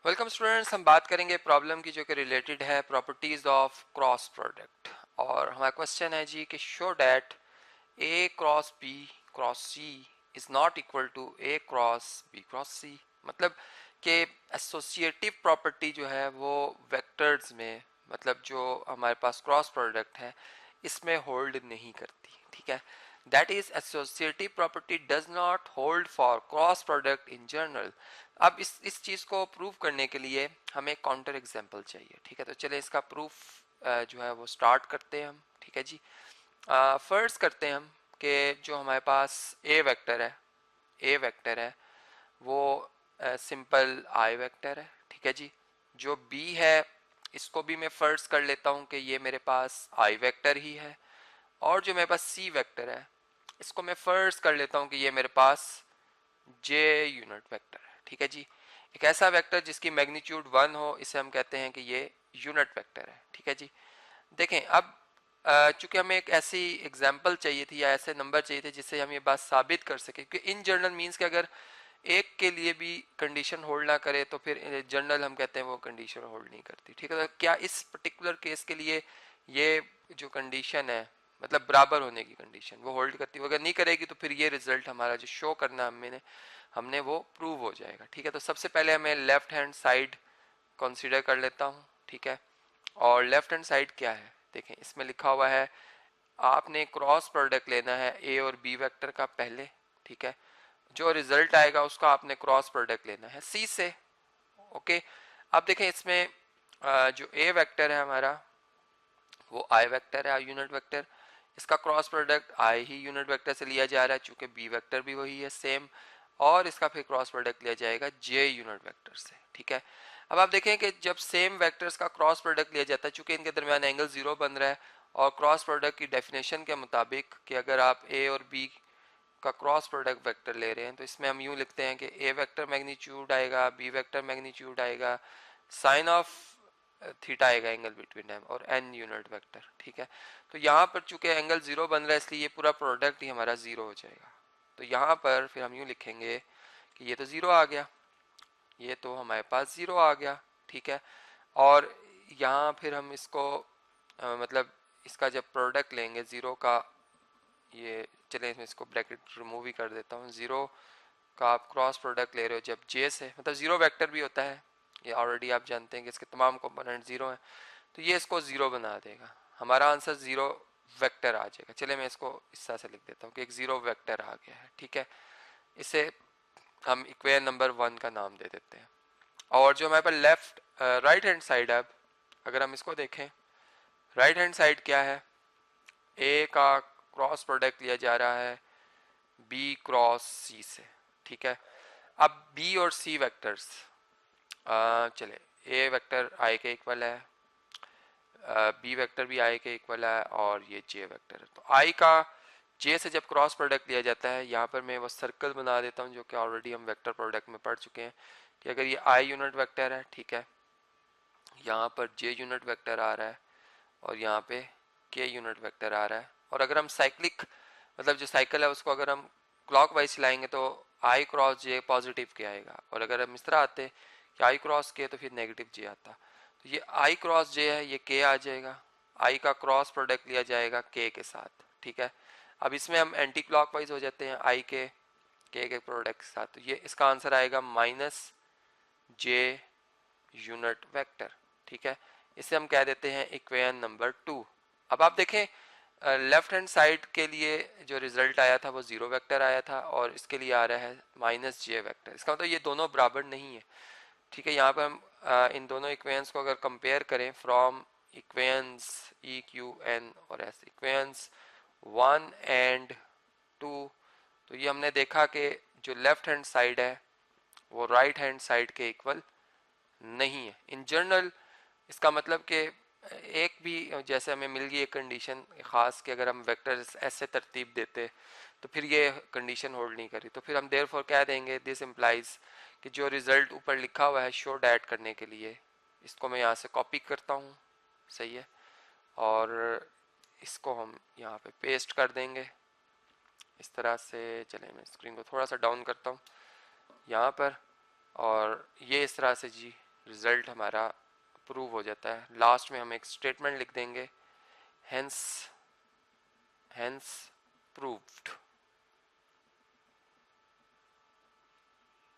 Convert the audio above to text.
Welcome students, हम बात करेंगे प्रॉब्लम की जो कि रिलेटेड है प्रॉपर्टीज ऑफ क्रॉस प्रोडक्ट। और हमारा क्वेश्चन है जी कि show that A cross B cross C is not equal to A cross B cross C. मतलब कि एसोसिएटिव प्रॉपर्टी जो है वो वेक्टर्स में, मतलब जो हमारे पास क्रॉस प्रोडक्ट है इसमें होल्ड नहीं करती। ठीक है, that is associative property does not hold for cross product in general. अब इस चीज को प्रूव करने के लिए हमें काउंटर एग्जांपल चाहिए। ठीक है, तो चले इसका प्रूफ जो है वो स्टार्ट करते हैं हम। ठीक है जी, फर्स्ट करते हैं हम कि जो हमारे पास ए वेक्टर है वो सिंपल आई वेक्टर है। ठीक है जी, जो बी है इसको भी मैं फर्स्ट कर लेता हूँ कि ये मेरे पास आई वेक्टर ही है। और जो मेरे पास सी वेक्टर है इसको मैं फर्स्ट कर लेता हूँ कि ये मेरे पास जे यूनिट वेक्टर है। ठीक है जी, एक ऐसा वेक्टर जिसकी मैग्नीट्यूड 1 हो इसे हम कहते हैं कि ये यूनिट वेक्टर है। ठीक है जी, देखें अब चूंकि हमें एक ऐसी एग्जांपल चाहिए थी या ऐसे नंबर चाहिए थे जिससे हम ये बात साबित कर सके, क्योंकि इन जनरल मीन्स कि अगर एक के लिए भी कंडीशन होल्ड ना करे तो फिर जनरल हम कहते हैं वो कंडीशन होल्ड नहीं करती। ठीक है, तो क्या इस पर्टिकुलर केस के लिए ये जो कंडीशन है, मतलब बराबर होने की कंडीशन, वो होल्ड करती है? अगर नहीं करेगी तो फिर ये रिजल्ट हमारा जो शो करना हमने वो प्रूव हो जाएगा। ठीक है, तो सबसे पहले हमें लेफ्ट हैंड साइड कंसीडर कर लेता हूँ। ठीक है, और लेफ्ट हैंड साइड क्या है देखें, इसमें लिखा हुआ है आपने क्रॉस प्रोडक्ट लेना है ए और बी वेक्टर का पहले। ठीक है, जो रिजल्ट आएगा उसका आपने क्रॉस प्रोडक्ट लेना है सी से। ओके, अब देखें इसमें जो ए वेक्टर है हमारा वो आई वेक्टर है, आई यूनिट वेक्टर। इसका cross product I he unit vector से लिया जा रहा है चूंकि बी वेक्टर भी वही है सेम। और इसका फिर क्रॉस प्रोडक्ट लिया जाएगा जे यूनिट वेक्टर से। ठीक है, अब आप देखें कि जब सेम वेक्टर्स का क्रॉस प्रोडक्ट लिया जाता है, चूंकि इनके दरमियान एंगल जीरो बन रहा है, और क्रॉस प्रोडक्ट की डेफिनेशन के मुताबिक कि अगर आप ए और बी का क्रॉस प्रोडक्ट वेक्टर ले रहे हैं तो इसमें हम यूं लिखते हैं कि ए वेक्टर मैग्नीट्यूड आएगा, बी वेक्टर मैग्नीट्यूड आएगा, साइन ऑफ थीटा आएगा एंगल बिटवीन देम, और एन यूनिट वेक्टर। ठीक है, तो यहाँ पर चूंकि एंगल जीरो बन रहा है इसलिए ये पूरा प्रोडक्ट ही हमारा जीरो हो जाएगा। तो यहाँ पर फिर हम यूं लिखेंगे कि ये तो जीरो आ गया, ये तो हमारे पास जीरो आ गया। ठीक है, और यहाँ फिर हम इसको मतलब इसका जब प्रोडक्ट लेंगे जीरो का, ये चले मैं इसको ब्रैकेट रिमूव ही कर देता हूँ। जीरो का आप क्रॉस प्रोडक्ट ले रहे हो जब जे से, मतलब जीरो वेक्टर भी होता है, ये ऑलरेडी आप जानते हैं कि इसके तमाम कंपोनेंट जीरो हैं, तो ये इसको जीरो बना देगा, हमारा आंसर जीरो वेक्टर आ जाएगा। चले मैं इसको इस तरह से लिख देता हूँ कि एक जीरो वेक्टर आ गया है। ठीक है, इसे हम इक्वेशन नंबर 1 का नाम दे देते हैं। और जो हमारे पास लेफ्ट राइट हैंड साइड है, अब अगर हम इसको देखें, राइट हैंड साइड क्या है, ए का क्रॉस प्रोडक्ट लिया जा रहा है बी क्रॉस सी से। ठीक है, अब बी और सी वेक्टर्स, चले ए वेक्टर आई के इक्वल है, बी वेक्टर भी आई के इक्वल है, और ये जे वेक्टर है। तो आई का जे से जब क्रॉस प्रोडक्ट लिया जाता है, यहाँ पर मैं वो सर्कल बना देता हूँ जो कि ऑलरेडी हम वेक्टर प्रोडक्ट में पढ़ चुके हैं कि अगर ये आई यूनिट वेक्टर है, ठीक है, यहाँ पर जे यूनिट वेक्टर आ रहा है और यहाँ पे के यूनिट वेक्टर आ रहा है, और अगर हम साइक्लिक मतलब जो साइकिल है उसको अगर हम क्लॉकवाइज चलाएंगे तो आई क्रॉस जे पॉजिटिव के आएगा, और अगर हम इस तरह आते कि आई क्रॉस के तो फिर नेगेटिव जे आता। तो ये आई क्रॉस जे है, ये के आ जाएगा, आई का क्रॉस प्रोडक्ट लिया जाएगा के साथ। ठीक है, अब इसमें हम एंटी क्लॉकवाइज हो जाते हैं आई के प्रोडक्ट के साथ, तो ये इसका आंसर आएगा माइनस जे यूनिट वेक्टर। ठीक है, इसे हम कह देते हैं इक्वेशन नंबर 2। अब आप देखें लेफ्ट हैंड साइड के लिए जो रिजल्ट आया था वो जीरो वेक्टर आया था, और इसके लिए आ रहा है माइनस जे वेक्टर। इसका मतलब ये दोनों बराबर नहीं है। ठीक है, यहाँ पर हम इन दोनों इक्वेशंस को अगर कंपेयर करें from equations E Q N और एस, इक्वेशंस 1 एंड 2, तो ये हमने देखा कि जो लेफ्ट हैंड साइड है वो राइट हैंड साइड के इक्वल नहीं है इन जनरल। इसका मतलब कि एक भी जैसे हमें मिल गई एक कंडीशन खास कि अगर हम वेक्टर ऐसे तरतीब देते तो फिर ये कंडीशन होल्ड नहीं करी, तो फिर हम देयरफॉर कह देंगे दिस इम्प्लाइज कि जो रिजल्ट ऊपर लिखा हुआ है शो डैट करने के लिए, इसको मैं यहाँ से कॉपी करता हूँ, सही है, और इसको हम यहाँ पे पेस्ट कर देंगे इस तरह से। चले मैं स्क्रीन को थोड़ा सा डाउन करता हूँ यहाँ पर, और ये इस तरह से जी रिजल्ट हमारा प्रूव हो जाता है। लास्ट में हम एक स्टेटमेंट लिख देंगे, हेंस हेंस प्रूव्ड।